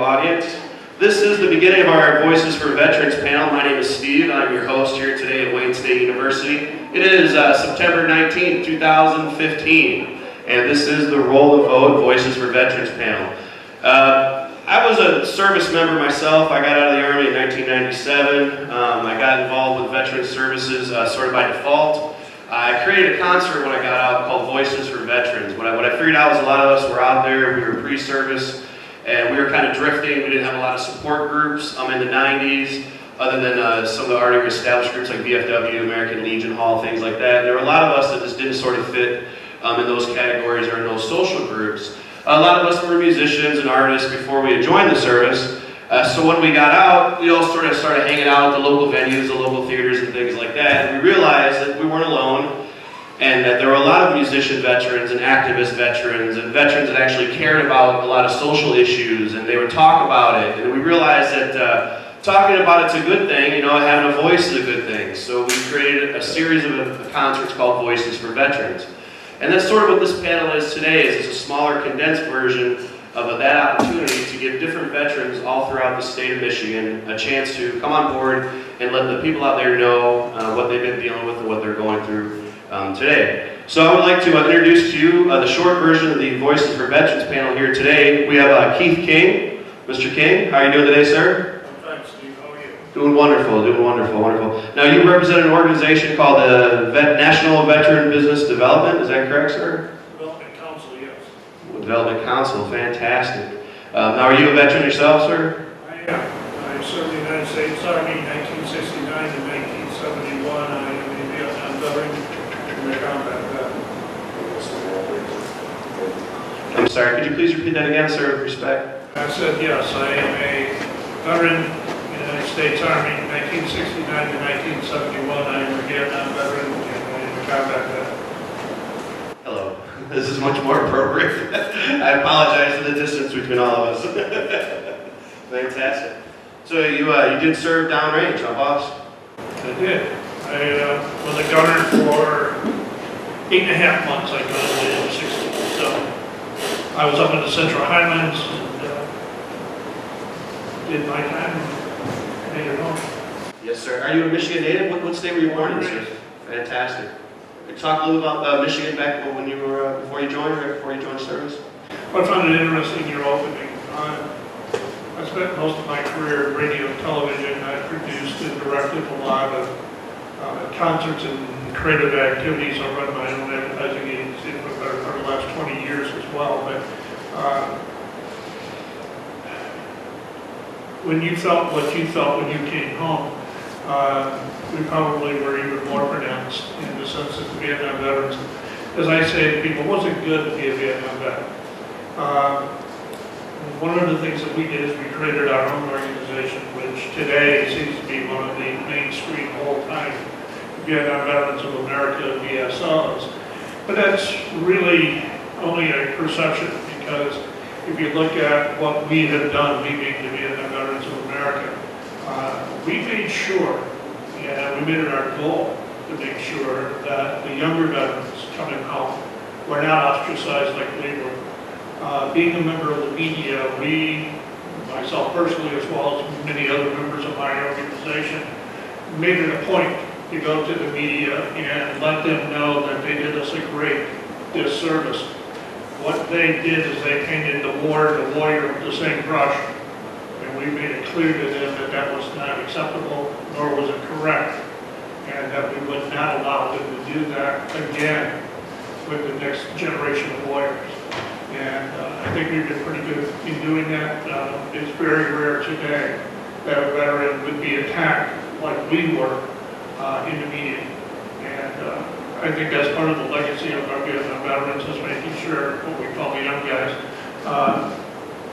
audience. This is the beginning of our Voices for Veterans panel. My name is Steve. I'm your host here today at Wayne State University. It is September 19th, 2015, and this is the Roll the Vote Voices for Veterans panel. I was a service member myself. I got out of the Army in 1997. I got involved with Veterans Services sort of by default. I created a concert when I got out called Voices for Veterans. What I figured out was a lot of us were out there, we were pre-service, and we were kind of drifting. We didn't have a lot of support groups in the 90s, other than some of the already established groups like VFW, American Legion Hall, things like that. And there were a lot of us that just didn't sort of fit in those categories or in those social groups. A lot of us were musicians and artists before we had joined the service. So when we got out, we all sort of started hanging out at the local venues, the local theaters and things like that. And we realized that we weren't alone, and that there were a lot of musician veterans and activist veterans and veterans that actually cared about a lot of social issues, and they would talk about it. And we realized that talking about it's a good thing, having a voice is a good thing. So we created a series of concerts called Voices for Veterans. And that's sort of what this panel is today. It's a smaller, condensed version of that opportunity to give different veterans all throughout the state of Michigan a chance to come on board and let the people out there know what they've been dealing with and what they're going through today. So I would like to introduce to you the short version of the Voices for Veterans panel here today. We have Keith King. Mr. King, how are you doing today, sir? I'm fine, Steve. How are you? Doing wonderful, wonderful. Now you represent an organization called the National Veteran Business Development, is that correct, sir? Development Council, yes. Development Council, fantastic. Now are you a veteran yourself, sir? I am. I served in the United States Army 1969 to 1971. I am a Vietnam veteran and a combat veteran. I'm sorry, could you please repeat that again, sir, with respect? I said yes, I am a veteran in the United States Army 1969 to 1971. I am a Vietnam veteran and a combat veteran. Hello. This is much more appropriate. I apologize for the distance between all of us. Fantastic. So you did serve downrange, huh, boss? I did. I was a gunner for 8.5 months. I got to the 60. So I was up in the Central Highlands and did my time and made it home. Yes, sir. Are you a Michigan native? What state were you born in, sir? Fantastic. Talk a little about Michigan back when you were before you joined service. Well, I found it interesting, your opening. I spent most of my career in radio and television. I produced and directed a lot of concerts and creative activities. I run my own advertising agency for the last 20 years as well. But when you felt what you felt when you came home, we probably were even more pronounced in the sense that the Vietnam veterans, as I say to people, it wasn't good to be a Vietnam veteran. One of the things that we did is we created our own organization, which today seems to be one of the mainstream whole-time Vietnam Veterans of America, VSOs. But that's really only a perception, because if you look at what we have done, we being the Vietnam Veterans of America, we made sure, and we made it our goal to make sure that the younger veterans coming home were not ostracized like we were. Being a member of the media, we, myself personally, as well as many other members of my organization, made it a point to go to the media and let them know that they did us a great disservice. What they did is they painted the warrior with the same brush. We made it clear to them that that was not acceptable, nor was it correct, and that we would not allow them to do that again with the next generation of warriors. And I think we've been pretty good in doing that. It's very rare today that a veteran would be attacked like we were in the media. And I think that's part of the legacy of our Vietnam veterans, is making sure what we call the young guys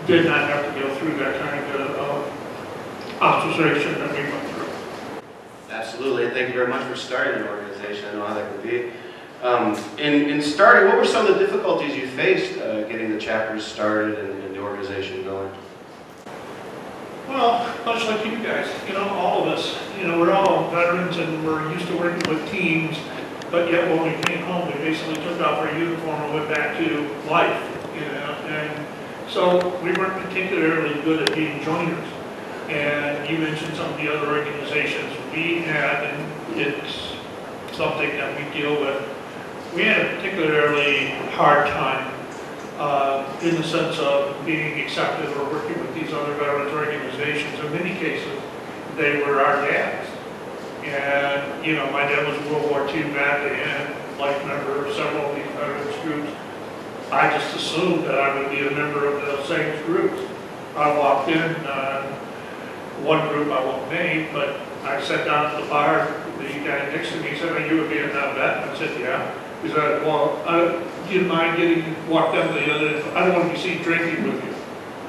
did not have to go through that kind of ostracization that we went through. Absolutely. Thank you very much for starting the organization. I know how that can be. In starting, what were some of the difficulties you faced getting the chapters started and the organization going? Well, much like you guys, all of us, we're all veterans and we're used to working with teams, but yet when we came home, we basically took off our uniform and went back to life, and So we weren't particularly good at being joiners. And you mentioned some of the other organizations we had, and it's something that we deal with. We had a particularly hard time in the sense of being accepted or working with these other veterans organizations. In many cases, they were our dads. And, you know, my dad was a World War II vet and life member of several of these veterans groups. I just assumed that I would be a member of the same groups. I walked in, one group I won't name, but I sat down at the bar, the guy next to me said, "Are you a Vietnam vet?" I said, "Yeah." He said, "Well, do you mind getting walked down to the other end? I don't want to be seen drinking with you."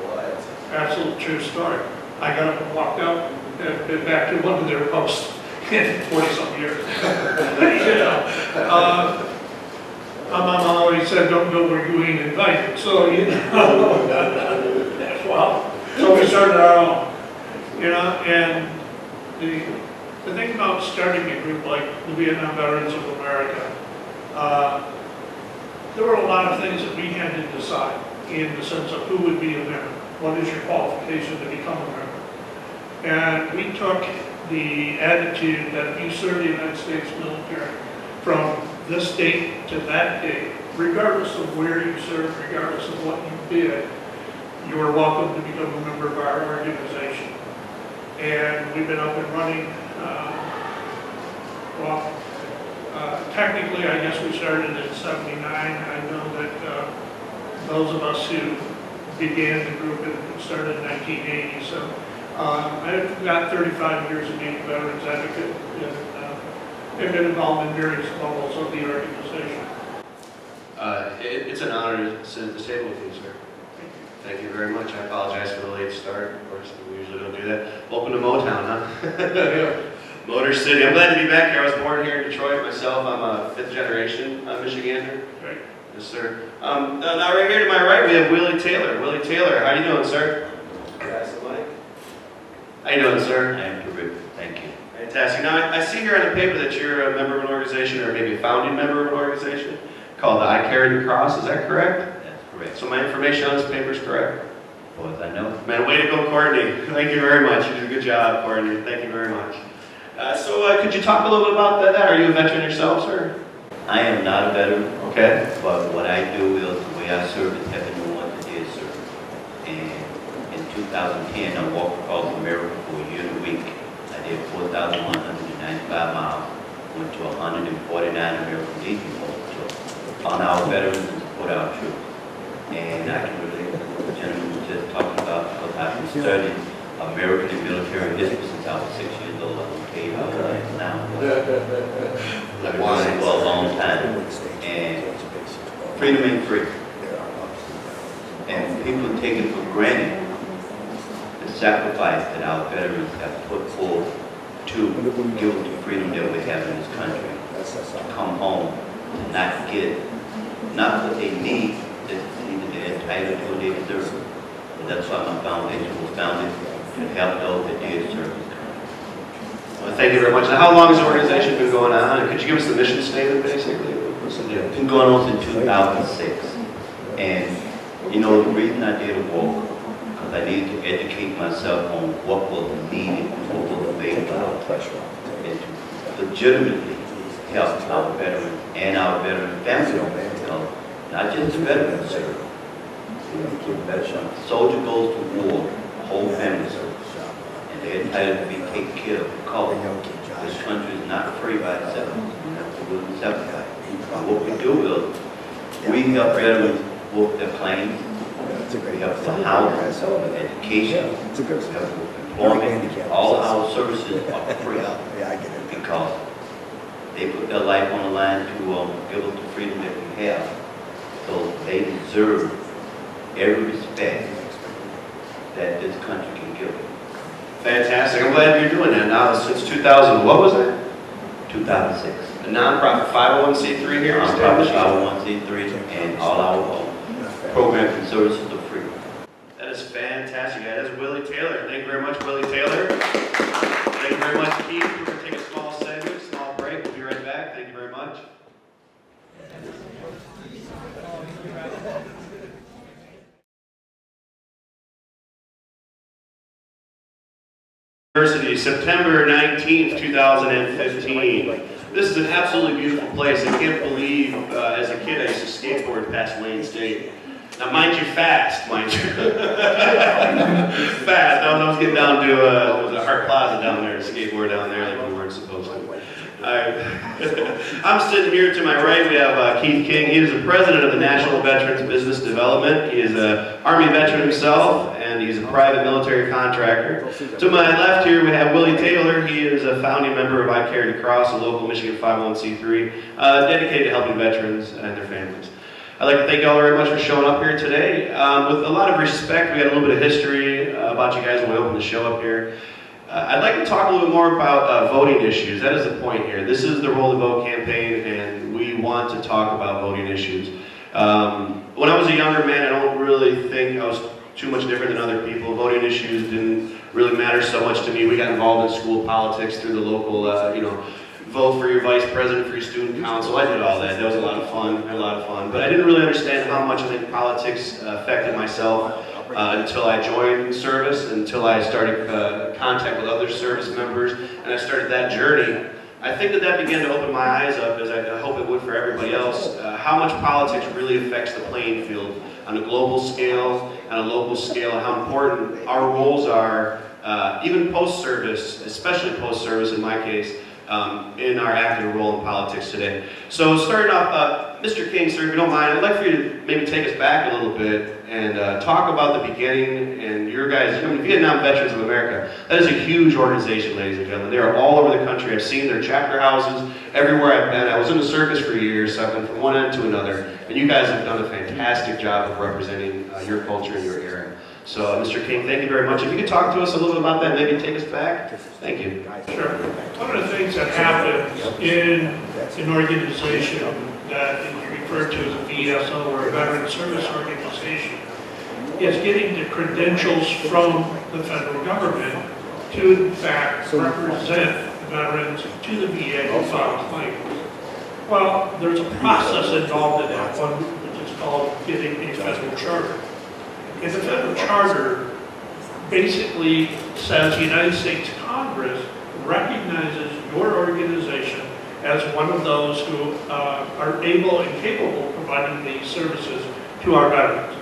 What? Absolute true story. I got up and walked out and been back to one of their posts in 40-some years. You know, my mom always said, "Don't go where you ain't invited." So, you know, well, so we started our own. You know, and the thing about starting a group like the Vietnam Veterans of America, there were a lot of things that we had to decide in the sense of who would be a member. What is your qualification to become a member? And we took the attitude that if you serve the United States military from this date to that date, regardless of where you served, regardless of what you did, you are welcome to become a member of our organization. And we've been up and running, technically I guess we started in '79. I know that those of us who began the group and started in 1980, so I've got 35 years of being a veterans advocate and been involved in various levels of the organization. It's an honor to sit at this table with you, sir. Thank you very much. I apologize for the late start. Of course, we usually don't do that. Welcome to Motown, huh? Motor City. I'm glad to be back here. I was born here in Detroit myself. I'm a fifth-generation Michigander. Right. Yes, sir. Now, right here to my right, we have Willie Taylor. Willie Taylor, how you doing, sir? Pass the mic. How you doing, sir? I am terrific. Thank you. Fantastic. Now, I see here on the paper that you're a member of an organization, or maybe a founding member of an organization, called the I Carry the Cross. Is that correct? That's correct. So my information on this paper is correct? As far as I know. Man, way to go, Courtney. Thank you very much. You did a good job, Courtney. Thank you very much. Could you talk a little bit about that? Are you a veteran yourself, sir? I am not a veteran. Okay. But what I do is the way I serve is having no one that did serve. And in 2010, I walked across America for a year and a week. I did 4,195 miles. Went to 149 American Legion posts to honor our veterans and support our troops. And I can relate to what the gentleman was just talking about because I've been studying American and military history since I was 6 years old. I won't tell you how old I am now. I've been doing it for a long time. And freedom ain't free. And people take it for granted the sacrifice that our veterans have put forth to give us the freedom that we have in this country. To come home and not get, not what they need, that either they're entitled to or they deserve. And that's why my foundation was founded, to help those that did serve. Well, thank you very much. Now, how long has the organization been going on? And could you give us the mission statement, basically? What's the deal? It's been going on since 2006. And, you know, the reason I did a walk, because I needed to educate myself on what was needed, what was available, and to legitimately help our veterans and our veteran families. You know, not just the veterans serve. A soldier goes to war, a whole family serves. And they're entitled to be taken care of because this country is not free by itself. We have to do sacrifice. What we do is we help veterans work their claims. We help with housing, education, we help with employment. All our services are free because they put their life on the line to give us the freedom that we have. So they deserve every respect that this country can give them. Fantastic. I'm glad you're doing that now since 2000. What was that? 2006. A nonprofit 501c3 here in the state of Nonprofit Michigan. 501c3 and all our programs and services are free. That is fantastic. That is Willie Taylor. Thank you very much, Willie Taylor. Thank you very much, Keith. We're going to take a small segment, small break. We'll be right back. Thank you very much. University, September 19th, 2015. This is an absolutely beautiful place. I can't believe, as a kid, I used to skateboard past Wayne State. Now, mind you, fast, mind you. Fast. I was getting down to, there was a Hart Plaza down there, a skateboard down there like we weren't supposed to. I'm sitting here to my right, we have Keith King. He is the president of the National Veterans Business Development. He is an Army veteran himself, and he's a private military contractor. To my left here, we have Willie Taylor. He is a founding member of I Carry the Cross, a local Michigan 501c3, dedicated to helping veterans and their families. I'd like to thank you all very much for showing up here today. With a lot of respect, we got a little bit of history about you guys when we opened the show up here. I'd like to talk a little bit more about voting issues. That is the point here. This is the Roll the Vote campaign, and we want to talk about voting issues. When I was a younger man, I don't really think I was too much different than other people. Voting issues didn't really matter so much to me. We got involved in school politics through the local, vote for your vice president, for your student council. I did all that. That was a lot of fun. But I didn't really understand how much I think politics affected myself until I joined the service, until I started contact with other service members, and I started that journey. I think that began to open my eyes up, as I hope it would for everybody else, how much politics really affects the playing field on a global scale, on a local scale, and how important our roles are, even post-service, especially post-service in my case, in our active role in politics today. So starting off, Mr. King, sir, if you don't mind, I'd like for you to maybe take us back a little bit and talk about the beginning and your guys. Vietnam Veterans of America, that is a huge organization, ladies and gentlemen. They are all over the country. I've seen their chapter houses everywhere I've been. I was in the circus for years, so I've been from one end to another. And you guys have done a fantastic job of representing your culture and your era. So, Mr. King, thank you very much. If you could talk to us a little bit about that, maybe take us back. Thank you. Sure. One of the things that happens in an organization that is referred to as a VSO or a Veteran Service Organization is getting the credentials from the federal government to, in fact, represent veterans to the VA who file claims. Well, there's a process involved in that one, which is called getting a federal charter. And the federal charter basically says the United States Congress recognizes your organization as one of those who are able and capable of providing these services to our veterans.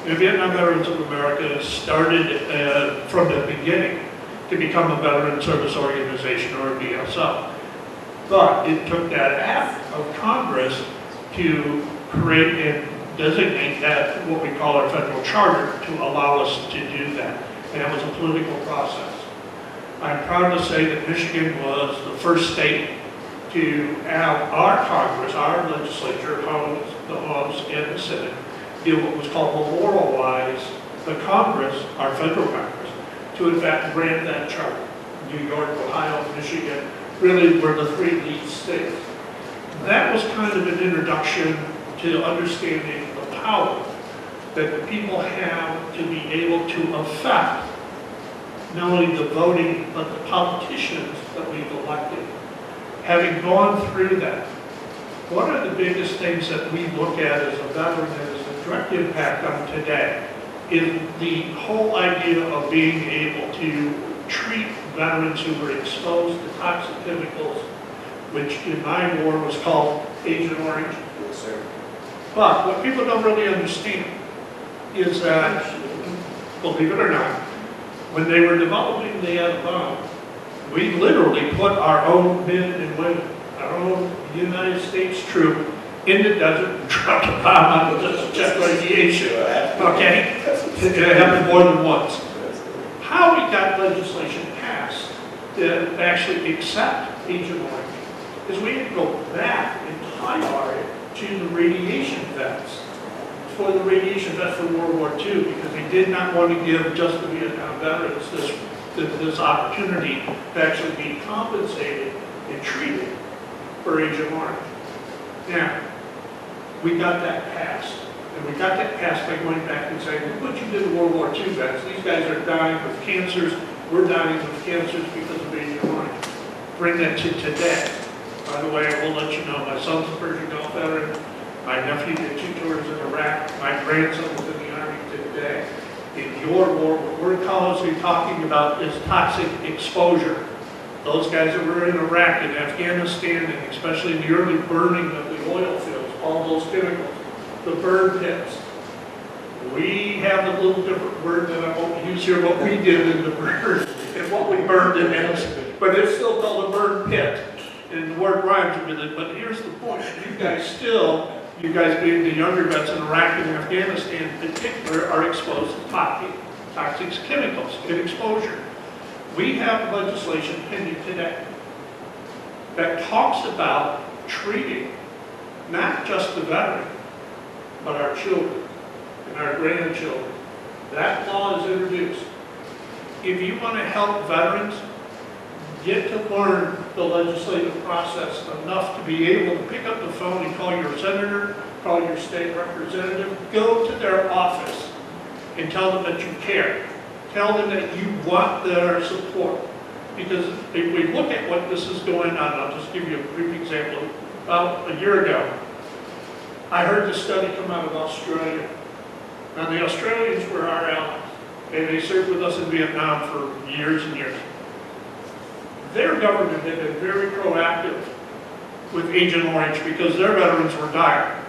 The Vietnam Veterans of America started from the beginning to become a Veteran Service Organization, or a VSO. But it took that act of Congress to create and designate that, what we call our federal charter, to allow us to do that. And it was a political process. I'm proud to say that Michigan was the first state to have our Congress, our legislature, the House and the Senate, do what was called memorialize the Congress, our federal Congress, to in fact grant that charter. New York, Ohio, Michigan really were the three lead states. That was kind of an introduction to understanding the power that the people have to be able to affect not only the voting, but the politicians that we've elected. Having gone through that, one of the biggest things that we look at as a veteran that has a direct impact on today is the whole idea of being able to treat veterans who were exposed to toxic chemicals, which in my war was called Agent Orange. Yes, sir. But what people don't really understand is that, believe it or not, when they were developing the atom bomb, we literally put our own men and women, our own United States troop, in the desert and dropped a bomb on the just check radiation. Okay? It happened more than once. How we got legislation passed to actually accept Agent Orange is we had to go back and tie it to the radiation vets, for the radiation vets for World War II, because they did not want to give just the Vietnam veterans this opportunity to actually be compensated and treated for Agent Orange. Now, we got that passed. And we got that passed by going back and saying, look what you did to World War II vets. These guys are dying with cancers. We're dying with cancers because of Agent Orange. Bring that to today. By the way, I will let you know, my son's a Persian Gulf veteran. My nephew did 2 tours in Iraq. My grandson is in the Army today. In your war, what we're constantly talking about is toxic exposure. Those guys that were in Iraq and Afghanistan, and especially in the early burning of the oil fields, all those chemicals, the burn pits. We have a little different word that I won't use here, what we did in the burn, and what we burned in it, but it's still called a burn pit, and the word rhymes with it. But here's the point, you guys being the younger vets in Iraq and Afghanistan in particular, are exposed to toxic chemicals in exposure. We have legislation pending today that talks about treating not just the veteran, but our children and our grandchildren. That law is introduced. If you want to help veterans get to learn the legislative process enough to be able to pick up the phone and call your senator, call your state representative, go to their office and tell them that you care. Tell them that you want their support. Because if we look at what this is going on, I'll just give you a brief example. About a year ago, I heard this study come out of Australia. Now the Australians were our allies, and they served with us in Vietnam for years and years. Their government had been very proactive with Agent Orange because their veterans were dying.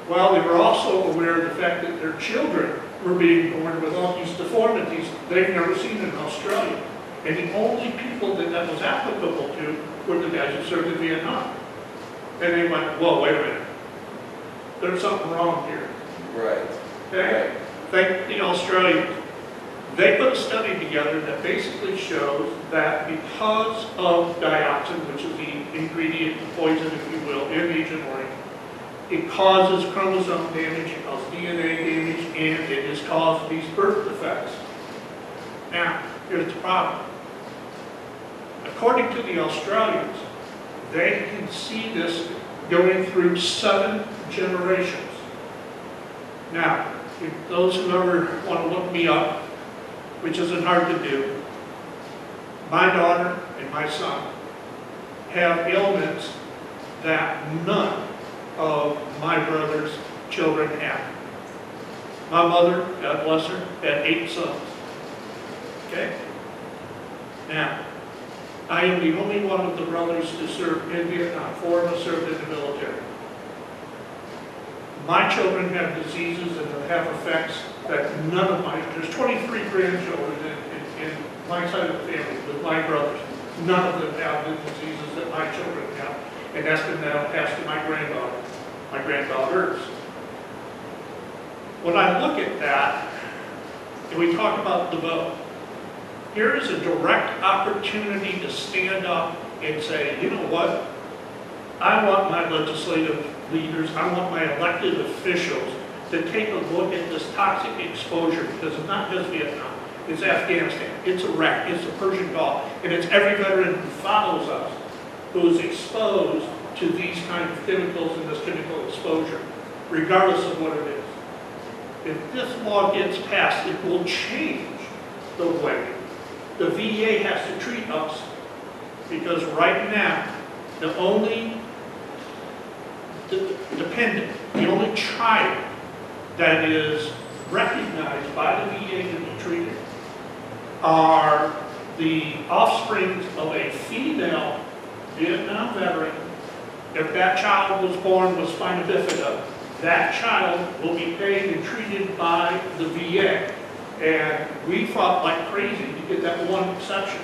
Well, they were also aware of the fact that their children were being born with all these deformities they've never seen in Australia. And the only people that was applicable to were the guys who served in Vietnam. And they went, whoa, wait a minute. There's something wrong here. Right. Okay? Right. Thank the Australians. They put a study together that basically shows that because of dioxin, which is the ingredient, the poison, if you will, in Agent Orange, it causes chromosome damage, it causes DNA damage, and it has caused these birth defects. Now, here's the problem. According to the Australians, they can see this going through 7 generations. Now, if those who ever want to look me up, which isn't hard to do, my daughter and my son have ailments that none of my brother's children have. My mother, God bless her, had 8 sons. Okay? Now, I am the only one of the brothers to serve in Vietnam. 4 of us served in the military. My children have diseases and have effects that none of there's 23 grandchildren in my side of the family with my brothers. None of them have the diseases that my children have. And that's been now passed to my granddaughters. When I look at that, and we talk about the vote, here is a direct opportunity to stand up and say, you know what? I want my legislative leaders, I want my elected officials to take a look at this toxic exposure, because it's not just Vietnam, it's Afghanistan, it's Iraq, it's the Persian Gulf, and it's every veteran who follows us who is exposed to these kind of chemicals and this chemical exposure, regardless of what it is. If this law gets passed, it will change the way the VA has to treat us, because right now, the only dependent, the only child that is recognized by the VA to be treated are the offsprings of a female Vietnam veteran. If that child was born with spina bifida, that child will be paid and treated by the VA. And we fought like crazy to get that one exception,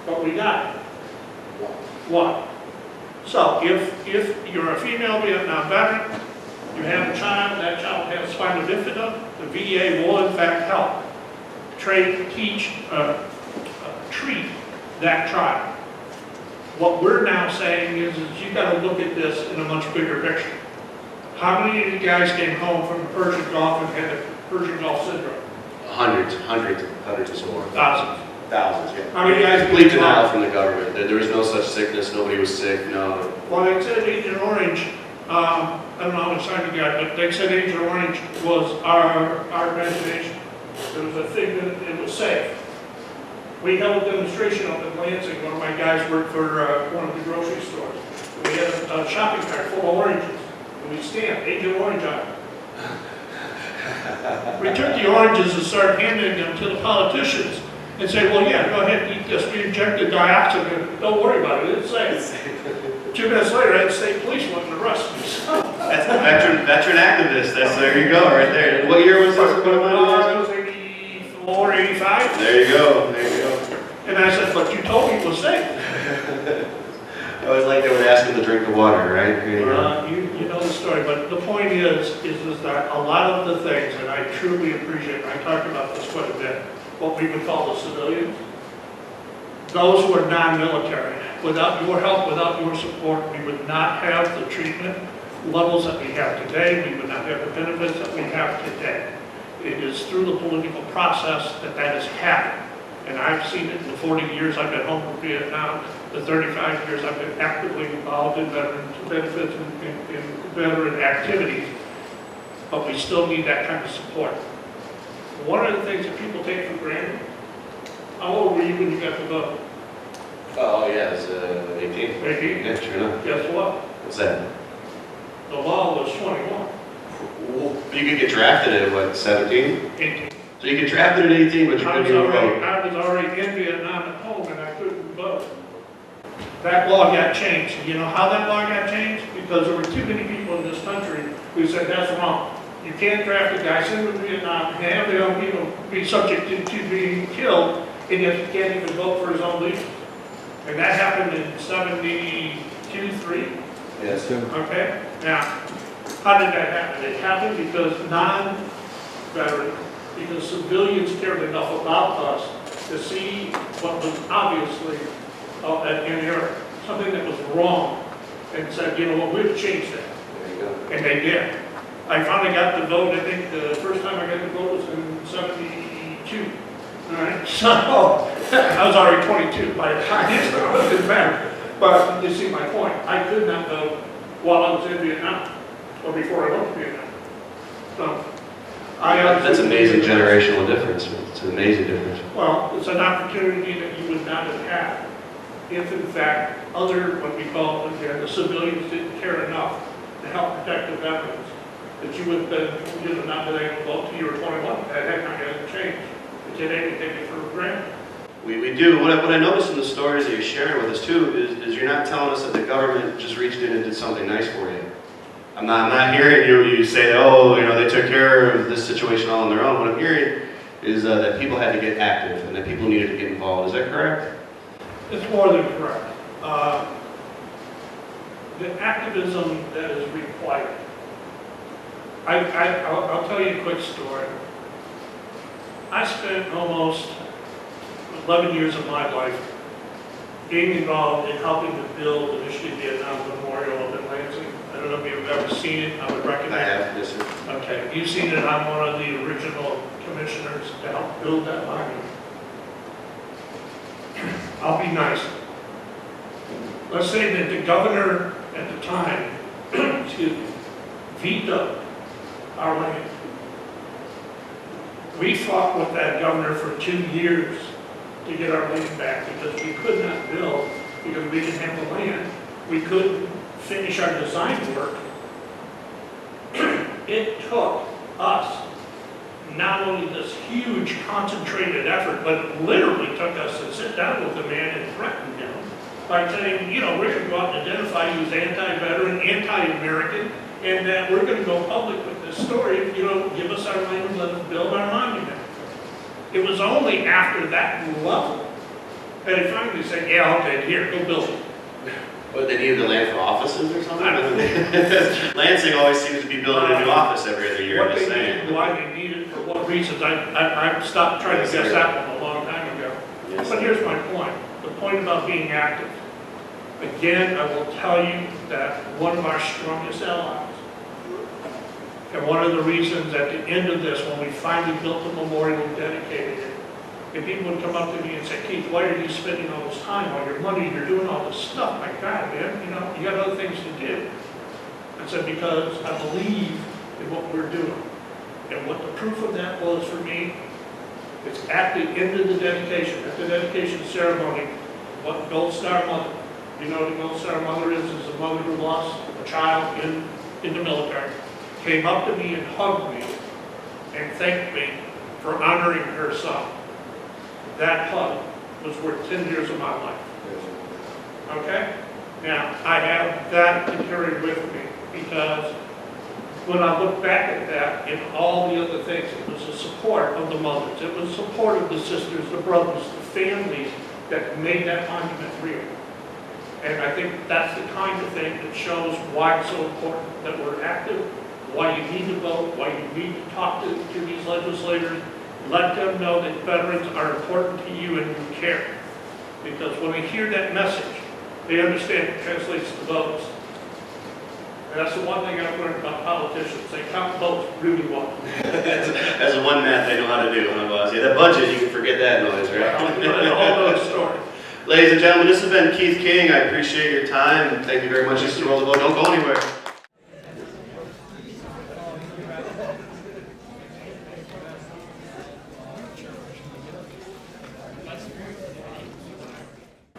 but we got it. One. So if you're a female Vietnam veteran, you have a child, that child has spina bifida, the VA will in fact help treat that child. What we're now saying is you got to look at this in a much bigger picture. How many of you guys came home from the Persian Gulf and had the Persian Gulf syndrome? Hundreds or more. Thousands. Thousands, yeah. How many guys Complete denial from the government. There was no such sickness, nobody was sick, no. Well, they said Agent Orange, I don't know how much time you got, but they said Agent Orange was our imagination. It was a thing that it was safe. We held a demonstration up in Lansing. One of my guys worked for one of the grocery stores. We had a shopping cart full of oranges. And we stamped Agent Orange on it. We took the oranges and started handing them to the politicians and say, well, yeah, go ahead and eat this. We injected dioxin. Don't worry about it. It's safe. 2 minutes later, I had state police wanting to arrest me. That's a veteran activist. There you go, right there. What year was this? It was 84, 85. There you go. There you go. And I said, but you told me it was safe. I always like they would ask him to drink the water, right? Here you go. You know the story, but the point is that a lot of the things, and I truly appreciate, and I talked about this quite a bit, what we would call the civilians, those who are non-military, without your help, without your support, we would not have the treatment levels that we have today, we would not have the benefits that we have today. It is through the political process that has happened. And I've seen it in the 40 years I've been home from Vietnam, the 35 years I've been actively involved in veterans benefits and in veteran activities, but we still need that kind of support. One of the things that people take for granted, how old were you when you got the vote? Oh, yeah, it's 18. 18? Yeah, sure enough. Guess what? What's that? The law was 21. You could get drafted at, what, 17? 18. So you get drafted at 18, but you couldn't even vote. I was already in Vietnam at home and I couldn't vote. That law got changed. You know how that law got changed? Because there were too many people in this country who said that's wrong. You can't draft a guy, send him to Vietnam, have the young people be subject to being killed, and yet he can't even vote for his own leaders. And that happened in 72, 3. Yes. Okay? Now, how did that happen? It happened because non-veterans, because civilians cared enough about us to see what was obviously an error, something that was wrong, and said, you know what, we've changed that. There you go. And they did. I finally got the vote, I think the first time I got the vote was in 72. All right, so I was already 22 by the time it didn't matter. But you see my point. I could not vote while I was in Vietnam or before I went to Vietnam. So That's amazing generational difference. It's an amazing difference. well, it's an opportunity that you would not have had if, in fact, other, what we call, again, the civilians didn't care enough to help protect the veterans, that you would have been, not been able to vote till you were 21. That had not yet changed. But today, we take it for granted. We do. What I noticed in the stories that you're sharing with us too is you're not telling us that the government just reached in and did something nice for you. I'm not hearing you say, oh, they took care of this situation all on their own. What I'm hearing is that people had to get active and that people needed to get involved. Is that correct? It's more than correct. The activism that is required. I'll tell you a quick story. I spent almost 11 years of my life being involved in helping to build the Michigan Vietnam Memorial up in Lansing. I don't know if you've ever seen it. I would recommend I it. have, yes, sir. Okay, you've seen it. I'm one of the original commissioners to help build that monument. I'll be nice. Let's say that the governor at the time, excuse me, vetoed our land. We fought with that governor for 2 years to get our land back because we could not build because we didn't have the land. We couldn't finish our design work. It took us not only this huge concentrated effort, but it literally took us to sit down with the man and threaten him by saying, we're going to go out and identify you as anti-veteran, anti-American, and that we're going to go public with this story if you don't give us our land and let us build our monument. It was only after that level that he finally said, yeah, okay, here, go build it. What, they needed the land for offices or something? Lansing always seems to be building a new office every other year, What I'm just they saying. needed, why they needed, for what reasons, I stopped trying to guess that one a long time ago. Yes, But sir. here's my point, the point about being active. Again, I will tell you that one of our strongest allies, and one of the reasons at the end of this, when we finally built the memorial and dedicated it, and people would come up to me and say, Keith, why are you spending all this time, all your money, you're doing all this stuff, my God, man, you got other things to do. I said, because I believe in what we're doing. And what the proof of that was for me, it's at the end of the dedication, at the dedication ceremony, what Gold Star Mother, you know what the Gold Star Mother is a mother who lost a child in the military, came up to me and hugged me and thanked me for honoring her son. That hug was worth 10 years of my life. Okay? Now, I have that to carry with me because when I look back at that and all the other things, it was the support of the mothers, it was support of the sisters, the brothers, the families that made that monument real. And I think that's the kind of thing that shows why it's so important that we're active, why you need to vote, why you need to talk to these legislators. Let them know that veterans are important to you and you care. Because when they hear that message, they understand it translates to votes. And that's the one thing I've learned about politicians. They count votes really well. That's the one math they know how to do, huh, boss? Yeah, that budget, you can forget that noise, right? A whole other story. Ladies and gentlemen, this has been Keith King. I appreciate your time. Thank you very much. This is Roll the Vote. Don't go anywhere.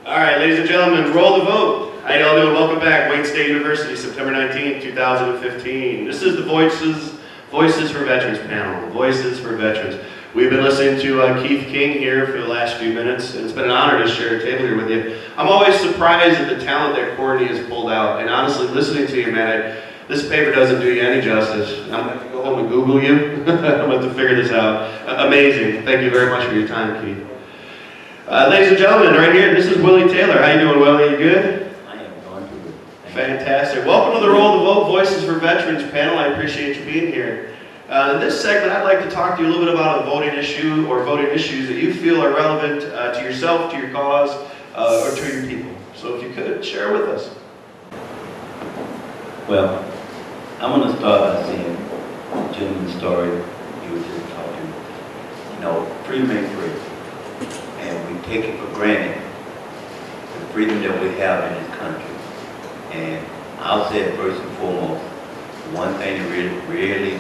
All right, ladies and gentlemen, roll the vote. How y'all doing? Welcome back. Wayne State University, September 19th, 2015. This is the Voices for Veterans panel. Voices for Veterans. We've been listening to Keith King here for the last few minutes, and it's been an honor to share a table here with you. I'm always surprised at the talent that Courtney has pulled out, and honestly, listening to you, man, this paper doesn't do you any justice. I'm going to go home and Google you. I'm going to figure this out. Amazing. Thank you very much for your time, Keith. Ladies and gentlemen, right here, this is Willie Taylor. How you doing, Willie? You good? I am going to. Fantastic. Welcome to the Roll the Vote Voices for Veterans panel. I appreciate you being here. In this segment, I'd like to talk to you a little bit about a voting issue or voting issues that you feel are relevant to yourself, to your cause, or to your people. So if you could, share with us. Well, I'm going to start by saying the gentleman's story you were just talking. You know, freedom ain't free. And we take it for granted, the freedom that we have in this country. And I'll say it first and foremost, one thing that really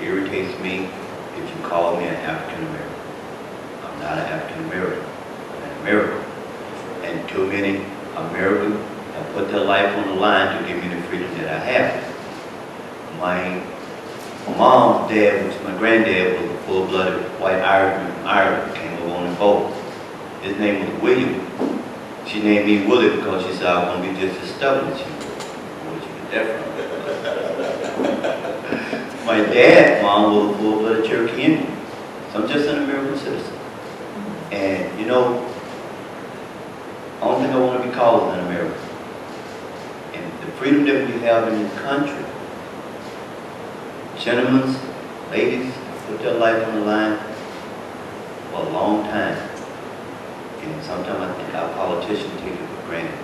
irritates me if you call me an African American. I'm not an African American, I'm an American. And too many Americans have put their life on the line to give me the freedom that I have. My mom's dad, which my granddad, was a full-blooded white Irishman from Ireland, came over on the boat. His name was William. She named me Willie because she said I was going to be just as stubborn as you. Where'd you get that from? My dad's mom was a full-blooded Cherokee Indian. So I'm just an American citizen. And you know, I don't think I want to be called an American. And the freedom that we have in this country, gentlemen, ladies, put their life on the line for a long time. And sometimes I think our politicians take it for granted.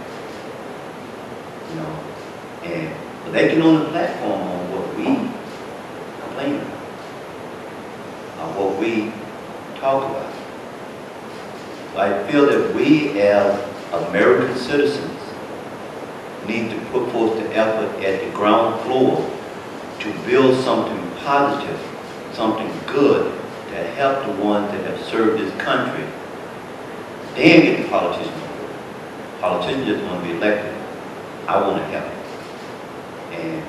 You know, but they can own the platform on what we complain about, on what we talk about. I feel that we as American citizens need to put forth the effort at the ground floor to build something positive, something good to help the ones that have served this country. Then get the politicians on board. Politicians just want to be elected. I want to help. And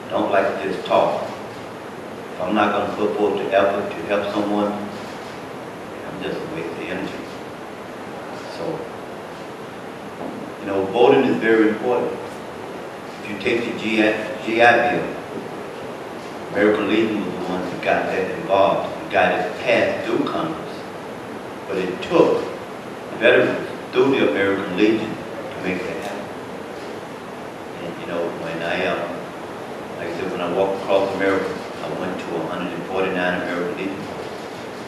don't like to just talk. If I'm not going to put forth the effort to help someone, I'm just a waste of energy. So, you know, voting is very important. If you take the GI Bill, American Legion was the ones who got that involved, who got it passed through Congress. But it took veterans through the American Legion to make that happen. And you know, when like I said, when I walked across America, I went to 149 American Legion posts.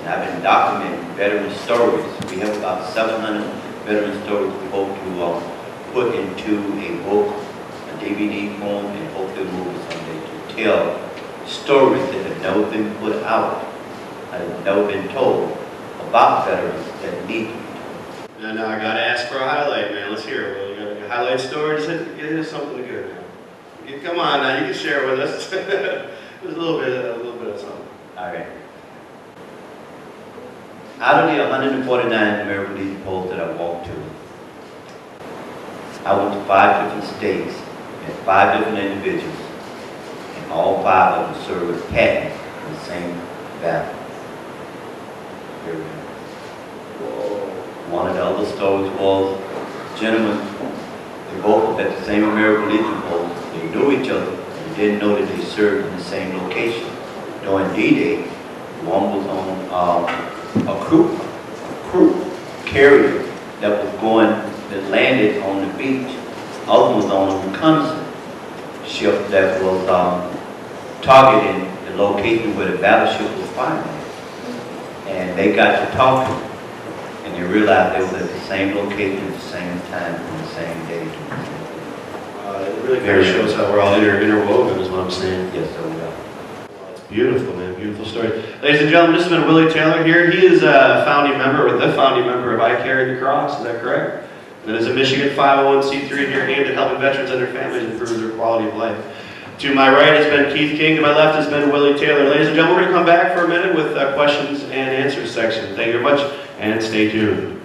And I've been documenting veteran stories. We have about 700 veteran stories we hope to put into a book, a DVD form, and hopefully a movie someday to tell stories that have never been put out, that have never been told about veterans that need to be told. Now I got to ask for a highlight, man. Let's hear it. Well, you got a highlight story? Just hit something good, man. Come on now, you can share with us. Just a little bit of something. All right. Out of the 149 American Legion posts that I walked to, I went to 5 different states and 5 different individuals, and all 5 of them served with patents in the same battle. Here we go. One of the other stories was, gentlemen, they both were at the same American Legion post. They knew each other and didn't know that they served in the same location. During D-Day, one was on a crew carrier that was that landed on the beach. Other was on a reconnaissance ship that was targeting the location where the battleship was firing. And they got to talking, and they realized they were at the same location at the same time on the same day. It really kind of shows how we're all interwoven, is what I'm saying. Yes, sir, we are. It's beautiful, man. Beautiful story. Ladies and gentlemen, this has been Willie Taylor here. He is a founding member, or the founding member of I Carry the Cross. Is that correct? That is a Michigan 501c3 here aimed at helping veterans and their families improve their quality of life. To my right has been Keith King. To my left has been Willie Taylor. Ladies and gentlemen, we're going to come back for a minute with questions and answers section. Thank you very much, and stay tuned.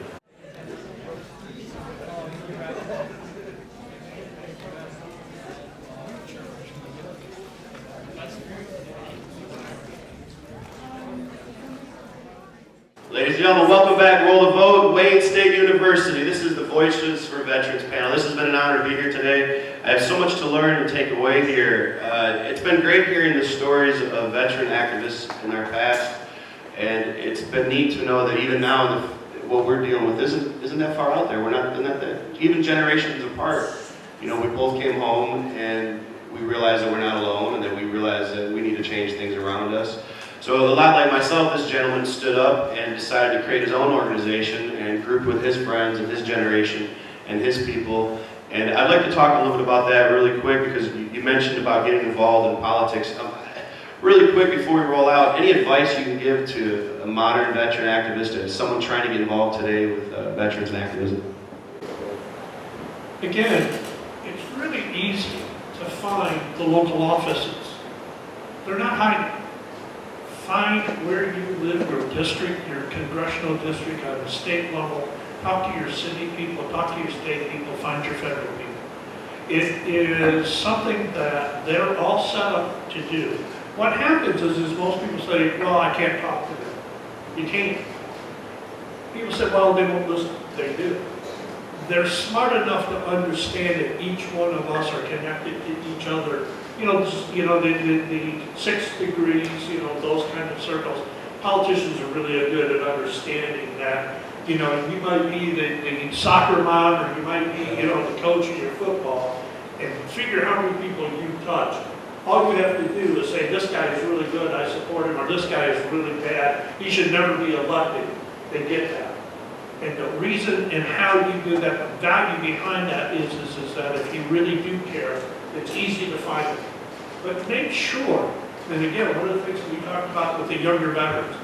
Ladies and gentlemen, welcome back. Roll the vote. Wayne State University. This is the Voices for Veterans panel. This has been an honor to be here today. I have so much to learn and take away here. It's been great hearing the stories of veteran activists in our past, and it's been neat to know that even now, what we're dealing with isn't that far out there. We're not that even generations apart. You know, we both came home and we realized that we're not alone, and that we realized that we need to change things around us. So a lot like myself, this gentleman stood up and decided to create his own organization and group with his friends and his generation and his people. And I'd like to talk a little bit about that really quick, because you mentioned about getting involved in politics. Really quick before we roll out, any advice you can give to a modern veteran activist and someone trying to get involved today with veterans and activism? Again, it's really easy to find the local offices. They're not hiding. Find where you live, your district, your congressional district, on the state level. Talk to your city people, talk to your state people, find your federal people. It is something that they're all set up to do. What happens is most people say, well, I can't talk to them. You can't. People say, well, they won't listen. They do. They're smart enough to understand that each one of us are connected to each other. The 6 degrees, those kind of circles. Politicians are really good at understanding that, you might be the soccer mom, or you might be, the coach in your football, and figure how many people you touch. All you have to do is say, this guy is really good, I support him, or this guy is really bad, he should never be elected. They get that. And the reason and how you do that, the value behind that is that if you really do care, it's easy to find it. But make sure, and again, one of the things we talked about with the younger veterans,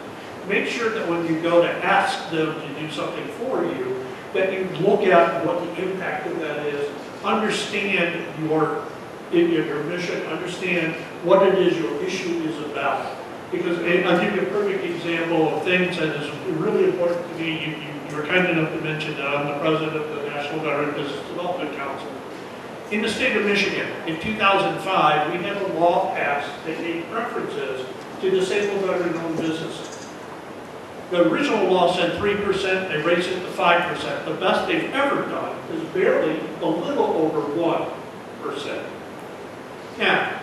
make sure that when you go to ask them to do something for you, that you look at what the impact of that is, understand your mission, understand what it is your issue is about. Because I'll give you a perfect example of things that is really important to me. You were kind enough to mention that I'm the president of the National Veteran Business Development Council. In the state of Michigan, in 2005, we had a law passed that gave preferences to disabled veteran-owned businesses. The original law said 3%, they raised it to 5%. The best they've ever done is barely a little over 1%. Now,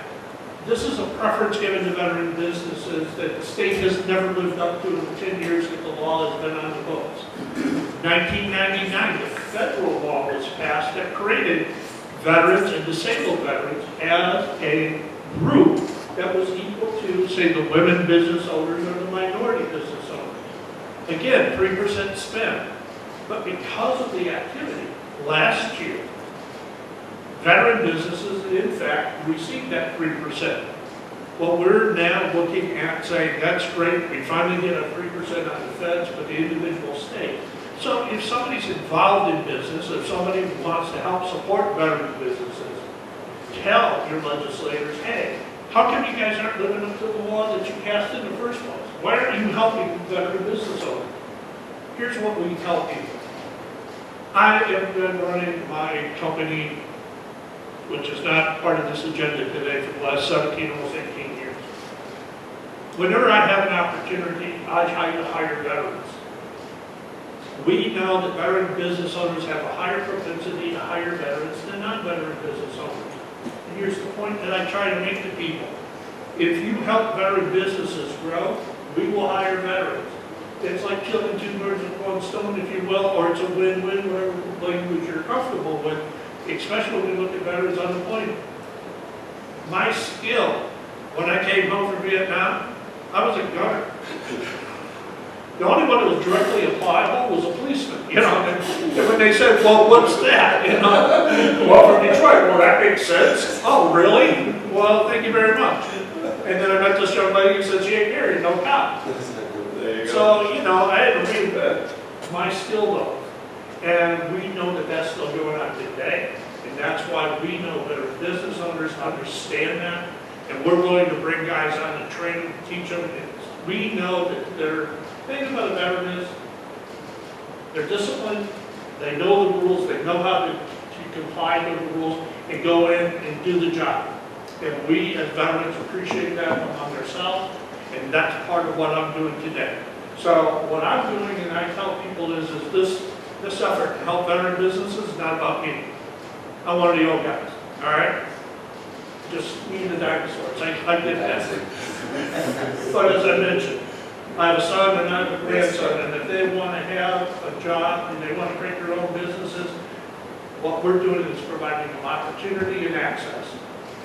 this is a preference given to veteran businesses that the state has never lived up to in the 10 years that the law has been on the books. 1999, the federal law was passed that created veterans and disabled veterans as a group that was equal to, say, the women business owners or the minority business owners. Again, 3% spend. But because of the activity, last year, veteran businesses, in fact, received that 3%. Well, we're now looking at saying, that's great, we finally get a 3% on the feds, but the individual state. So if somebody's involved in business, if somebody wants to help support veteran businesses, tell your legislators, hey, how come you guys aren't living up to the law that you passed in the first place? Why aren't you helping veteran business owners? Here's what we tell people. I have been running my company, which is not part of this agenda today, for the last 17, almost 18 years. whenever I have an opportunity, I try to hire veterans. We know that veteran business owners have a higher propensity to hire veterans than non-veteran business owners. And here's the point that I try to make to people. If you help veteran businesses grow, we will hire veterans. It's like killing two birds with one stone, if you will, or it's a win-win, whatever language you're comfortable with, especially when we look at veterans unemployment. My skill, when I came home from Vietnam, I was a gunner. The only one that was directly applicable was a policeman, you know, and when they said, well, what's that, you know? Well, from Detroit, well, that makes sense. Oh, really? Well, thank you very much. And then I met this young lady who said she ain't married, no cop. So, you know, I had to reinvent my skill though. And we know that that's still going on today. And that's why we know that our business owners understand that. And we're willing to bring guys on and train them, teach them. And we know that they're, thing about a veteran is, they're disciplined, they know the rules, they know how to comply with the rules, and go in and do the job. And we as veterans appreciate that among ourselves, and that's part of what I'm doing today. So what I'm doing, and I tell people is this effort to help veteran businesses is not about me. I'm one of the old guys, all right? Just me and the dinosaurs, I did that. But as I mentioned, I have a son and I have a grandson, and if they want to have a job and they want to create their own businesses, what we're doing is providing them opportunity and access.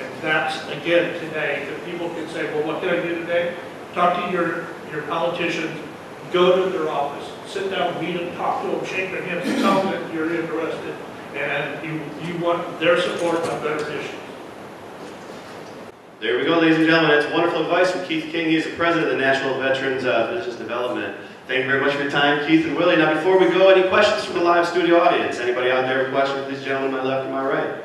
And that's, again, today, that people can say, well, what can I do today? Talk to your politicians, go to their office, sit down, meet them, talk to them, shake their hands, tell them that you're interested, and you want their support on veteran issues. There we go, ladies and gentlemen. That's wonderful advice from Keith King. He's the president of the National Veterans Business Development. Thank you very much for your time, Keith and Willie. Now, before we go, any questions from the live studio audience? Anybody out there with questions? Please, gentlemen, my left and my right.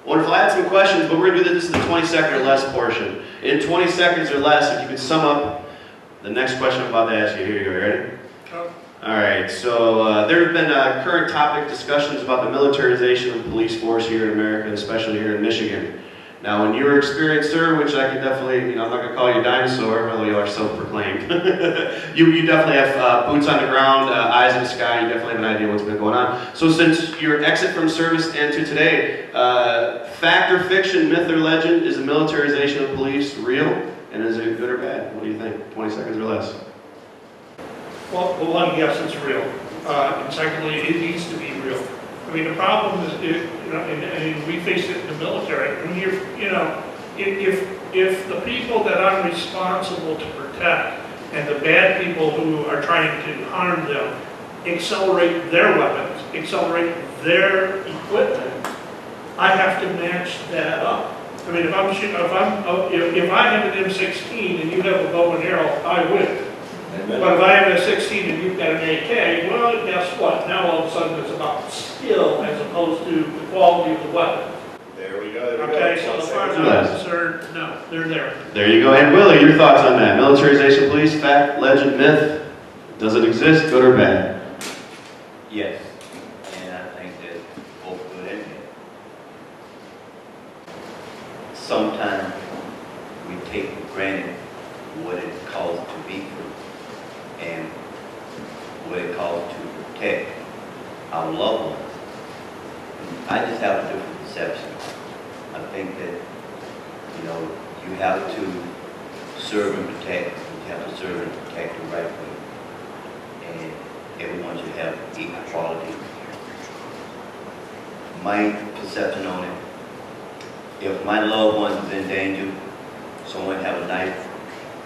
Wonderful. I had some questions, but we're going to do this in the 20-second or less portion. In 20 seconds or less, if you could sum up the next question I'm about to ask you. Here you go. Ready? All right. So there have been current topic discussions about the militarization of the police force here in America, especially here in Michigan. Now, in your experience, sir, which I can definitely, you know, I'm not going to call you a dinosaur, although you are self-proclaimed. you definitely have boots on the ground, eyes in the sky, you definitely have an idea what's been going on. So since your exit from service and to today, fact or fiction, myth or legend, is the militarization of police real? And is it good or bad? What do you think? 20 seconds or less. Well, one, yes, it's real. And secondly, it needs to be real. I mean, the problem is, you know, and we face it in the military. When you're, you know, if the people that I'm responsible to protect and the bad people who are trying to harm them accelerate their weapons, accelerate their equipment, I have to match that up. I mean, if I have an M16 and you have a bow and arrow, I win. But if I have a 16 and you've got an AK, well, guess what? Now all of a sudden it's about skill as opposed to the quality of the weapon. There we go. Okay, so as far as I'm concerned, no, they're there. There you go. And Willie, your thoughts on that? Militarization of police, fact, legend, myth? Does it exist, good or bad? Yes, and I think that both good and bad. Sometimes we take for granted what it calls to be free and what it calls to protect our loved ones. I just have a different perception. I think that, you know, you have to serve and protect. You have to serve and protect the right way. And everyone should have equal quality. My perception on it, if my loved ones is in danger, someone have a knife,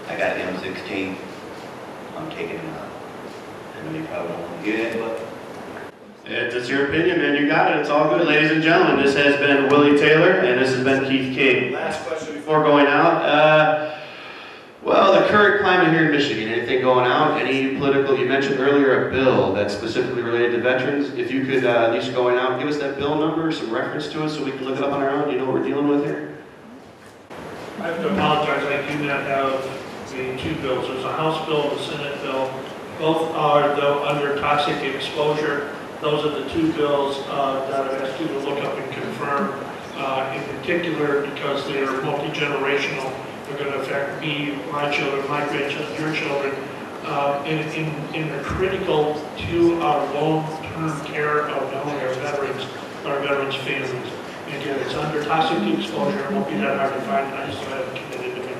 I got an M16, I'm taking them out. I know you probably don't want to hear that, but It's your opinion, man. You got it. It's all good. Ladies and gentlemen, this has been Willie Taylor, and this has been Keith King. Last question before going out. Well, the current climate here in Michigan, anything going out? Any political, you mentioned earlier a bill that's specifically related to veterans. If you could, at least going out, give us that bill number, some reference to it, so we can look it up on our own. Do you know what we're dealing with here? I have to apologize, I do not have the two bills. There's a House bill and a Senate bill. Both are, though, under toxic exposure. Those are the two bills that I've asked you to look up and confirm, in particular because they are multi-generational They're going to affect me, my children, my grandchildren, your children, and are critical to our long-term care of not only our veterans' families. And again, it's under toxic exposure, it won't be that hard to find, and I still haven't committed to it.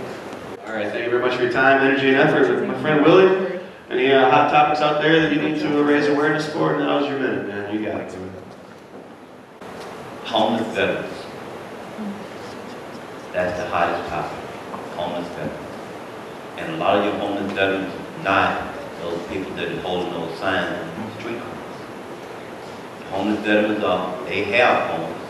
All right, thank you very much for your time, energy, and effort. My friend Willie, any hot topics out there that you need to raise awareness for? Now's your minute, man. You got it. Homeless veterans. That's the hottest topic, homeless veterans. And a lot of your homeless veterans are not those people that are holding those signs on the street corners. Homeless veterans they have homes.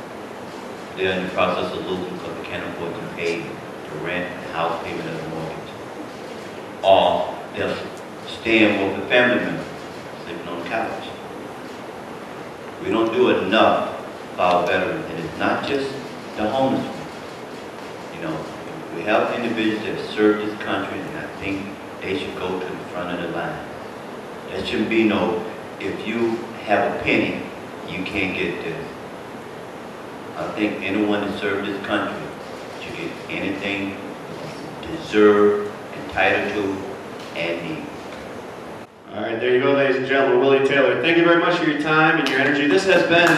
They're in the process of losing because they can't afford to pay the rent, the house payment, or the mortgage. Or they're staying with a family member, sleeping on the couch. We don't do enough for our veterans, and it's not just the homeless ones. You know, we have individuals that serve this country, and I think they should go to the front of the line. There shouldn't be no, if you have a penny, you can't get this. I think anyone that served this country should get anything deserve, entitled to, and need. All right, there you go, ladies and gentlemen. Willie Taylor, thank you very much for your time and your energy. This has been